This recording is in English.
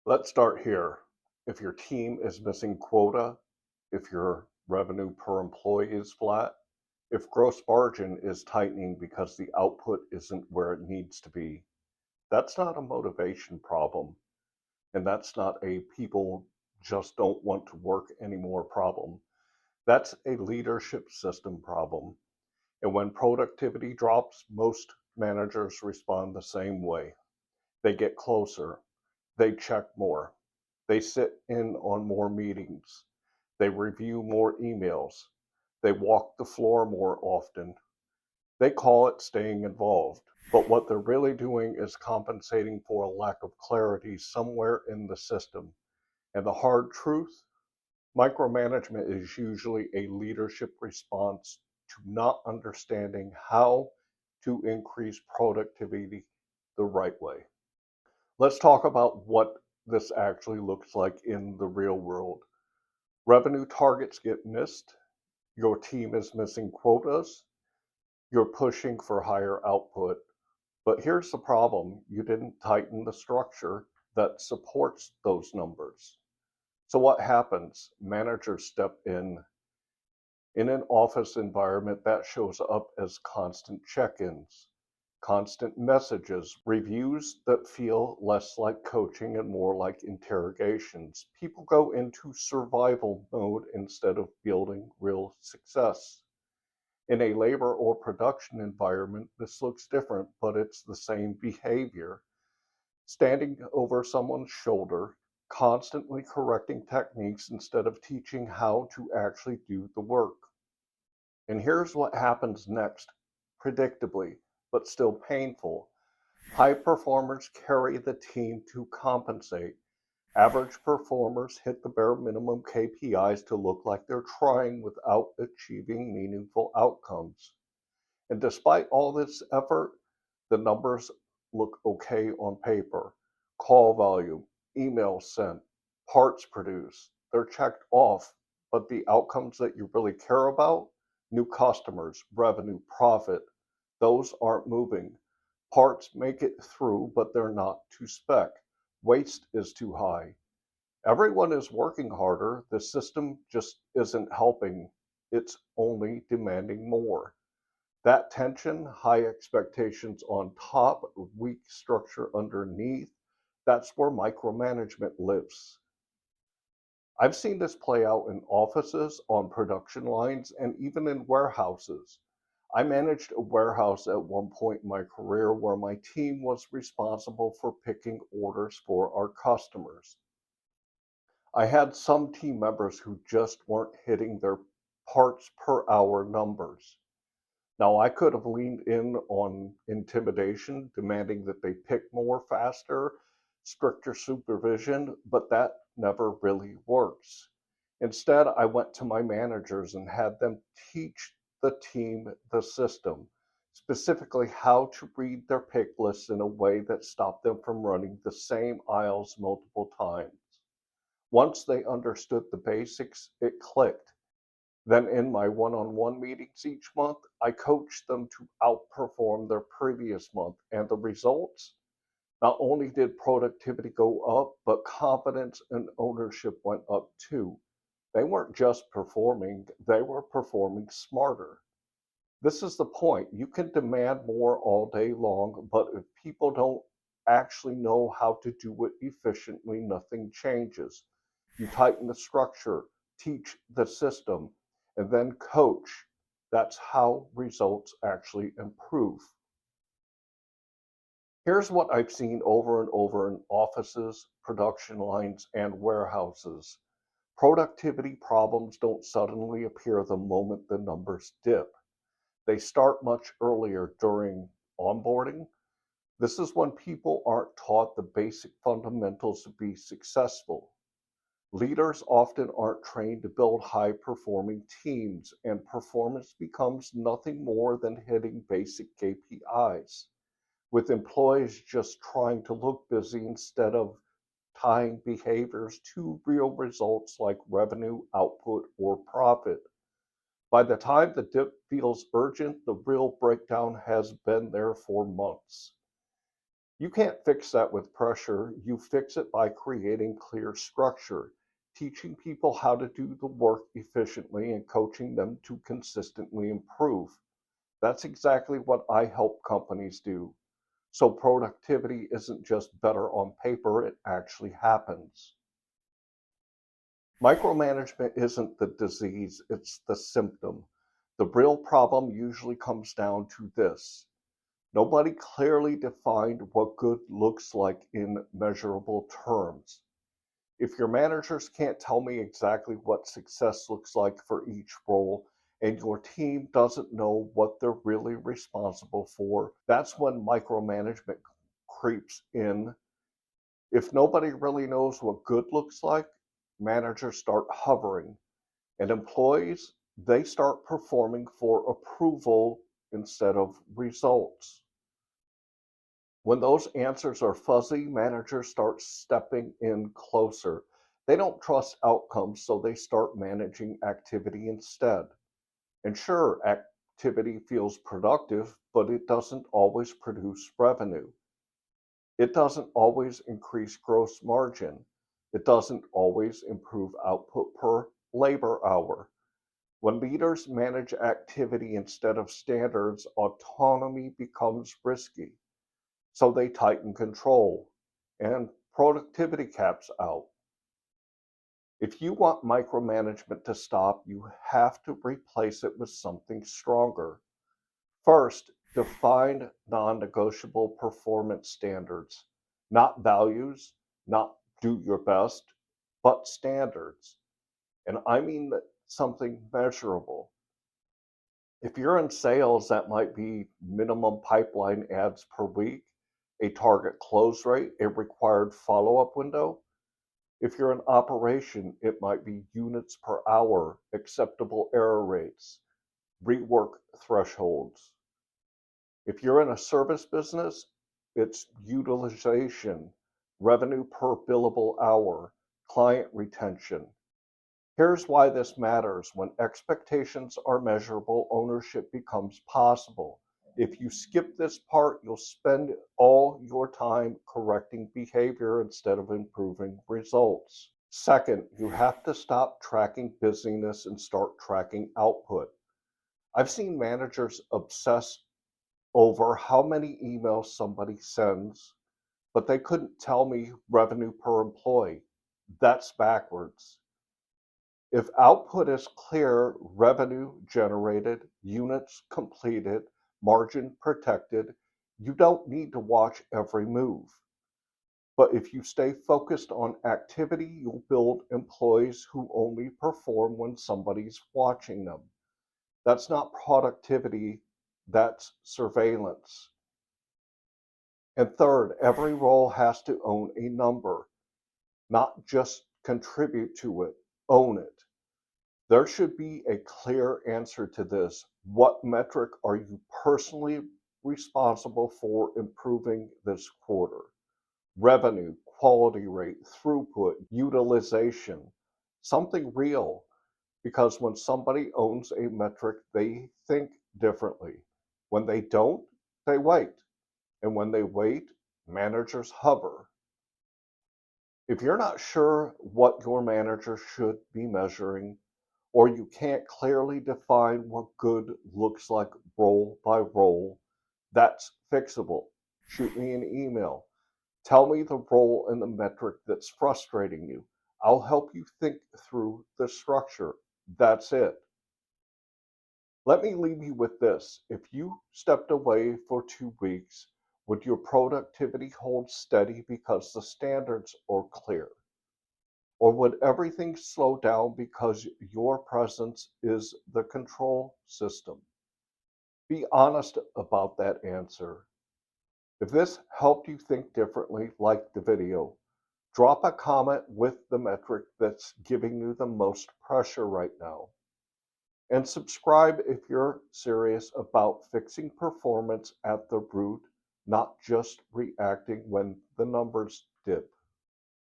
Let's start here. If your team is missing quota, if your revenue per employee is flat, if gross margin is tightening because the output isn't where it needs to be, that's not a motivation problem. And that's not a people just don't want to work anymore problem. That's a leadership system problem. And when productivity drops, most managers respond the same way. They get closer, they check more, they sit in on more meetings, they review more emails, they walk the floor more often. They call it staying involved. But what they're really doing is compensating for a lack of clarity somewhere in the system. And the hard truth, micromanagement is usually a leadership response to not understanding how to increase productivity the right way. Let's talk about what this actually looks like in the real world. Revenue targets get missed, your team is missing quotas, you're pushing for higher output. But here's the problem, you didn't tighten the structure that supports those numbers. So what happens? Managers step in an office environment that shows up as constant check-ins, constant messages, reviews that feel less like coaching and more like interrogations. People go into survival mode instead of building real success. In a labor or production environment, this looks different, but it's the same behavior. Standing over someone's shoulder, constantly correcting techniques instead of teaching how to actually do the work. And here's what happens next, predictably, but still painful. High performers carry the team to compensate. Average performers hit the bare minimum KPIs to look like they're trying without achieving meaningful outcomes. And despite all this effort, the numbers look okay on paper. Call volume, emails sent, parts produced, they're checked off, but the outcomes that you really care about, new customers, revenue, profit, those aren't moving. Parts make it through, but they're not to spec. Waste is too high. Everyone is working harder. The system just isn't helping. It's only demanding more. That tension, high expectations on top, weak structure underneath, that's where micromanagement lives. I've seen this play out in offices, on production lines, and even in warehouses. I managed a warehouse at one point in my career where my team was responsible for picking orders for our customers. I had some team members who just weren't hitting their parts per hour numbers. Now, I could have leaned in on intimidation, demanding that they pick more faster, stricter supervision, but that never really works. Instead, I went to my managers and had them teach the team the system, specifically how to read their pick lists in a way that stopped them from running the same aisles multiple times. Once they understood the basics, it clicked. Then in my one-on-one meetings each month, I coached them to outperform their previous month. And the results? Not only did productivity go up, but confidence and ownership went up too. They weren't just performing, they were performing smarter. This is the point. You can demand more all day long, but if people don't actually know how to do it efficiently, nothing changes. You tighten the structure, teach the system, and then coach. That's how results actually improve. Here's what I've seen over and over in offices, production lines, and warehouses. Productivity problems don't suddenly appear the moment the numbers dip. They start much earlier during onboarding. This is when people aren't taught the basic fundamentals to be successful. Leaders often aren't trained to build high performing teams, and performance becomes nothing more than hitting basic KPIs, with employees just trying to look busy instead of tying behaviors to real results like revenue, output, or profit. By the time the dip feels urgent, the real breakdown has been there for months. You can't fix that with pressure. You fix it by creating clear structure, teaching people how to do the work efficiently, and coaching them to consistently improve. That's exactly what I help companies do. So productivity isn't just better on paper, it actually happens. Micromanagement isn't the disease, it's the symptom. The real problem usually comes down to this: nobody clearly defined what good looks like in measurable terms. If your managers can't tell me exactly what success looks like for each role, and your team doesn't know what they're really responsible for, that's when micromanagement creeps in. If nobody really knows what good looks like, managers start hovering, and employees, they start performing for approval instead of results. When those answers are fuzzy, managers start stepping in closer. They don't trust outcomes, so they start managing activity instead. And sure, activity feels productive, but it doesn't always produce revenue. It doesn't always increase gross margin. It doesn't always improve output per labor hour. When leaders manage activity instead of standards, autonomy becomes risky. So they tighten control and productivity caps out. If you want micromanagement to stop, you have to replace it with something stronger. First, define non negotiable performance standards, not values, not do your best, but standards. And I mean that something measurable. If you're in sales, that might be minimum pipeline ads per week, a target close rate, a required follow up window. If you're in operation, it might be units per hour, acceptable error rates, rework thresholds. If you're in a service business, it's utilization, revenue per billable hour, client retention. Here's why this matters. When expectations are measurable, ownership becomes possible. If you skip this part, you'll spend all your time correcting behavior instead of improving results. Second, you have to stop tracking busyness and start tracking output. I've seen managers obsess over how many emails somebody sends, but they couldn't tell me revenue per employee. That's backwards. If output is clear, revenue generated, units completed, margin protected, you don't need to watch every move. But if you stay focused on activity, you'll build employees who only perform when somebody's watching them. That's not productivity, that's surveillance. And third, every role has to own a number, not just contribute to it, own it. There should be a clear answer to this. What metric are you personally responsible for improving this quarter? Revenue, quality rate, throughput, utilization, something real. Because when somebody owns a metric, they think differently. When they don't, they wait. And when they wait, managers hover. If you're not sure what your manager should be measuring, or you can't clearly define what good looks like role by role, that's fixable. Shoot me an email. Tell me the role and the metric that's frustrating you. I'll help you think through the structure. That's it. Let me leave you with this. If you stepped away for 2 weeks, would your productivity hold steady because the standards are clear? Or would everything slow down because your presence is the control system? Be honest about that answer. If this helped you think differently, like the video. Drop a comment with the metric that's giving you the most pressure right now. And subscribe if you're serious about fixing performance at the root, not just reacting when the numbers dip.